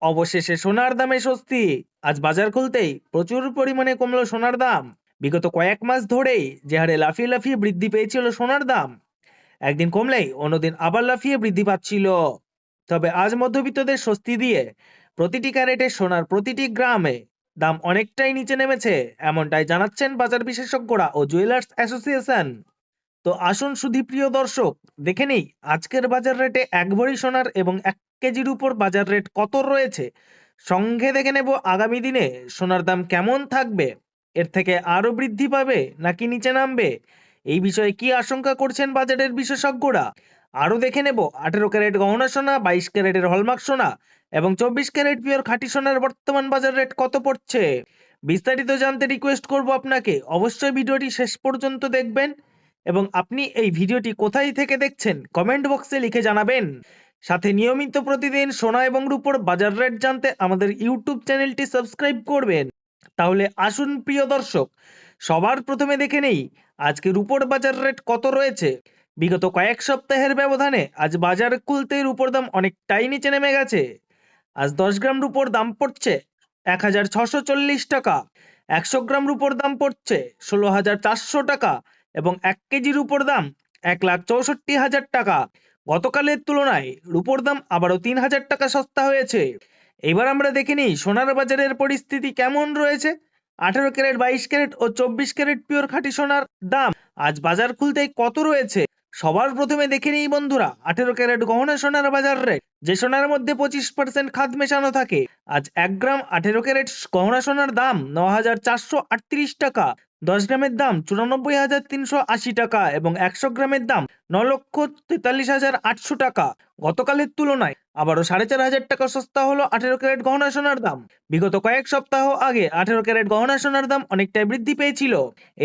অবশেষে সোনার দামে স্বস্তি। আজ বাজার খুলতেই প্রচুর পরিমাণে কমলো সোনার দাম। বিগত কয়েক মাস ধরেই যে হারে লাফিয়ে লাফিয়ে বৃদ্ধি পেয়েছিল সোনার দাম, একদিন কমলেই অন্যদিন আবার লাফিয়ে বৃদ্ধি পাচ্ছিল। তবে আজ মধ্যবিত্তদের স্বস্তি দিয়ে প্রতিটি ক্যারেটে সোনার প্রতিটি গ্রামে দাম অনেকটাই নিচে নেমেছে, এমনটাই জানাচ্ছেন বাজার বিশেষজ্ঞরা ও জুয়েলার্স অ্যাসোসিয়েশন। তো আসুন সুধীপ্রিয় দর্শক, দেখে নিই আজকের বাজার রেটে এক ভরি সোনার এবং 1 কেজির উপর বাজার রেট কত রয়েছে। সঙ্গে দেখে নেব আগামী দিনে সোনার দাম কেমন থাকবে, এর থেকে আরো বৃদ্ধি পাবে নাকি নিচে নামবে, এই বিষয়ে কি আশঙ্কা করছেন বাজারের বিশেষজ্ঞরা। আরো দেখে নেব 18 ক্যারেট গহনা সোনা, 22 ক্যারেটের হলমার্ক সোনা এবং 24 ক্যারেট পিওর খাঁটি সোনার বর্তমান বাজার রেট কত পড়ছে। বিস্তারিত জানতে রিকোয়েস্ট করব আপনাকে অবশ্যই ভিডিওটি শেষ পর্যন্ত দেখবেন এবং আপনি এই ভিডিওটি কোথায় থেকে দেখছেন কমেন্ট বক্সে লিখে জানাবেন। সাথে নিয়মিত প্রতিদিন সোনা এবং রূপোর বাজার রেট জানতে আমাদের ইউটিউব চ্যানেলটি সাবস্ক্রাইব করবেন। তাহলে আসুন প্রিয় দর্শক, সবার প্রথমে দেখে নেই আজকে রূপোর বাজার রেট কত রয়েছে। বিগত কয়েক সপ্তাহের ব্যবধানে আজ বাজার খুলতে রূপোর দাম অনেকটাই নিচে নেমে গেছে। আজ 10 গ্রাম রূপোর দাম পড়ছে 1640 টাকা, 100 গ্রাম রূপোর দাম পড়ছে 16,400 টাকা এবং 1 কেজির উপর দাম 1,64,000 টাকা। গতকালের তুলনায় রূপোর দাম আবারও 3,000 টাকা সস্তা হয়েছে। এবার আমরা দেখে নিই সোনার বাজারের পরিস্থিতি কেমন রয়েছে। 18 ক্যারেট, 22 ক্যারেট ও 24 ক্যারেট পিওর খাঁটি সোনার দাম আজ বাজার খুলতেই কত রয়েছে। সবার প্রথমে দেখে নিই বন্ধুরা 18 ক্যারেট গহনা সোনার বাজার রেট, যে সোনার মধ্যে 25% খাদ মেশানো থাকে। আজ 1 গ্রাম 18 ক্যারেট গহনা সোনার দাম 9,438 টাকা, 10 গ্রামের দাম 94,380 টাকা এবং 100 গ্রামের দাম 9,43,800 টাকা। গতকালের তুলনায় আবারও 4,500 টাকা সস্তা হলো 18 ক্যারেট গহনা সোনার দাম। বিগত কয়েক সপ্তাহ আগে 18 ক্যারেট গহনা সোনার দাম অনেকটাই বৃদ্ধি পেয়েছিল।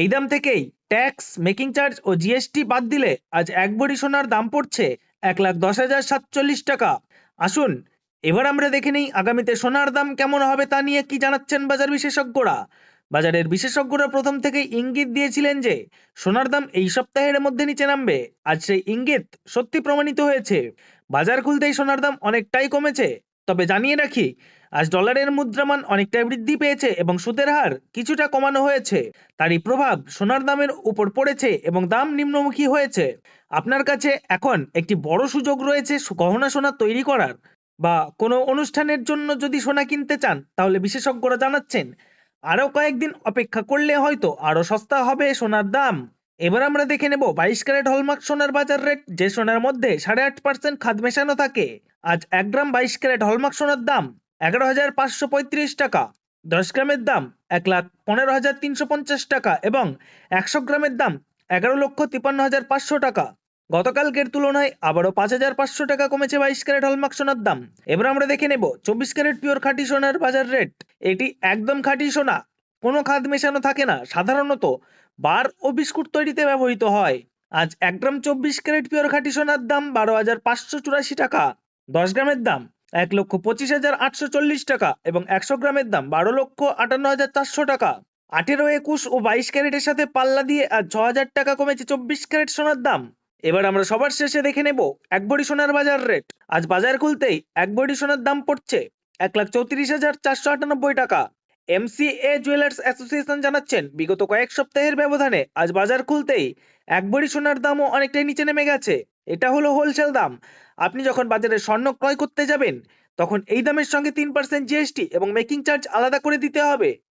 এই দাম থেকেই ট্যাক্স, মেকিং চার্জ ও জিএসটি বাদ দিলে আজ এক ভরি সোনার দাম পড়ছে 1,10,47 টাকা। আসুন এবার আমরা দেখে নিই আগামীতে সোনার দাম কেমন হবে তা নিয়ে কি জানাচ্ছেন বাজার বিশেষজ্ঞরা। বাজারের বিশেষজ্ঞরা প্রথম থেকেই ইঙ্গিত দিয়েছিলেন যে সোনার দাম এই সপ্তাহের মধ্যে নিচে নামবে। আজ সেই ইঙ্গিত সত্যি প্রমাণিত হয়েছে। বাজার খুলতেই সোনার দাম অনেকটাই কমেছে। তবে জানিয়ে রাখি, আজ ডলারের মুদ্রামান অনেকটাই বৃদ্ধি পেয়েছে এবং সুদের হার কিছুটা কমানো হয়েছে। তারই প্রভাব সোনার দামের উপর পড়েছে এবং দাম নিম্নমুখী হয়েছে। আপনার কাছে এখন একটি বড় সুযোগ রয়েছে গহনা সোনা তৈরি করার বা কোনো অনুষ্ঠানের জন্য যদি সোনা কিনতে চান, তাহলে বিশেষজ্ঞরা জানাচ্ছেন আরও কয়েকদিন অপেক্ষা করলে হয়তো আরও সস্তা হবে সোনার দাম। এবার আমরা দেখে নেব 22 ক্যারেট হলমার্ক সোনার বাজার রেট, যে সোনার মধ্যে 8.5% খাদ মেশানো থাকে। আজ 1 গ্রাম 22 ক্যারেট হলমার্ক সোনার দাম 11,535 টাকা, 10 গ্রামের দাম 1,15,350 টাকা এবং 100 গ্রামের দাম 11,53,500 টাকা। গতকালকের তুলনায় আবারও 5,500 টাকা কমেছে 22 ক্যারেট হলমার্ক সোনার দাম। এবার আমরা দেখে নেব 24 ক্যারেট পিওর খাঁটি সোনার বাজার রেট। এটি একদম খাঁটি সোনা, কোনো খাদ মেশানো থাকে না, সাধারণত বার ও বিস্কুট তৈরিতে ব্যবহৃত হয়। আজ 1 গ্রাম 24 ক্যারেট পিওর খাঁটি সোনার দাম 12,584 টাকা, 10 গ্রামের দাম 1,25,840 টাকা এবং 100 গ্রামের দাম 12,58,400 টাকা। 18, 21 ও 22 ক্যারেটের সাথে পাল্লা দিয়ে আজ 6,000 টাকা কমেছে 24 ক্যারেট সোনার দাম। এবার আমরা সবার শেষে দেখে নেব এক ভরি সোনার বাজার রেট। আজ বাজার খুলতেই এক ভরি সোনার দাম পড়ছে 1,34,498 টাকা। এমসিএ জুয়েলার্স অ্যাসোসিয়েশন জানাচ্ছেন বিগত কয়েক সপ্তাহের ব্যবধানে আজ বাজার খুলতেই এক ভরি সোনার দামও অনেকটাই নিচে নেমে গেছে। এটা হলো হোলসেল দাম। আপনি যখন বাজারে স্বর্ণ ক্রয় করতে যাবেন, তখন এই দামের সঙ্গে 3% জিএসটি এবং মেকিং চার্জ আলাদা করে দিতে হবে।